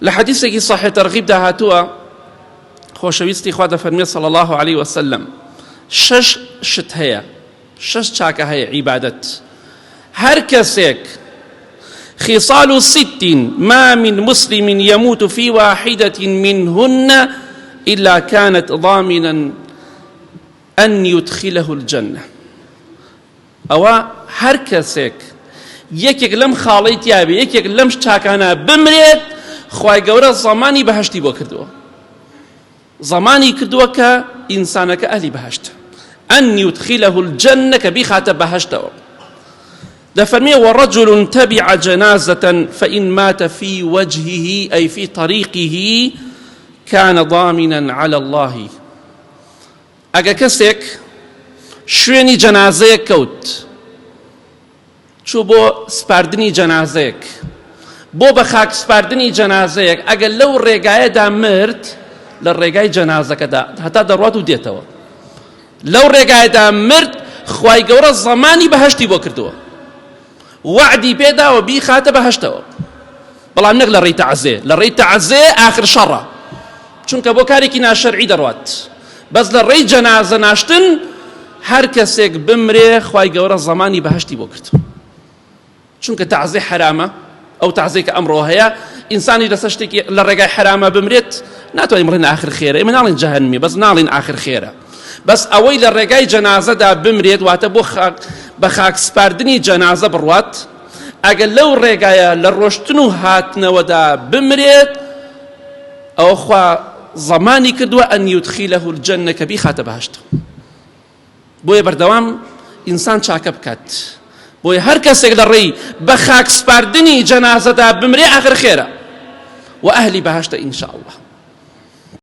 لحديثي صحيح ترغيب ده هاتوا خوشويستي خواده فرمي صلى الله عليه وسلم شش شت هيا شش شاكا هيا عبادت هر كسيك خصال 60 ما من مسلم يموت في واحدة منهن إلا كانت ضامنا أن يدخله الجنة. أو هر كسيك يكيك لم خاليت يابي يكيك لم شتاكانا بمريت خواهي قورا زماني بهشتي بو كردوه زماني كردوه كإنسانك أهلي بهشت أن يدخله الجنة كبيخات بهشته. دفرمي ورجل تبع جنازة فإن مات في وجهه أي في طريقه كان ضامنا على الله. أجا كسك شويني جنازيك كوت شو بو سپاردني جنازيك بو بخاك سپاردني جنازيك أجا لو الرقاية دا مرت للرقاية جنازك دا حتى درواتو ديتوا لو الرقاية دا مرت خواهي قورا الزماني بهشتي بو كردوا وعدي بيدا وبي خاتب هشتوا بلام نقل للري تعزي آخر شرة چونك بو كاريكي ناشرعي دروات بس للري جنازة ناشتن هر كسيك بمري خواهي قورا الزماني بهشتي بو كردوا چونك تعزي حرامة أو تعزيك أمره هيا إنساني دسشتك للرقاي حرامة بمريت ناتواني مرين آخر خيرة إما نالين جهنمي بس نالين آخر خيرة بس أوي للرقاي جنازة دا بمريت واتبو بخاك سپاردني جنازة بروات أقل لو الرقايا للروشتنو هاتنا ودا بمريت أو أخوة زماني كدوا أن يدخله الجنة كبي خاتب هشت بويا بردوام إنسان شاكب كات بويا هر كسيك للري بخاك سپاردني جنازة دا بمريت آخر خيرة وأهلي بهشت إن شاء الله.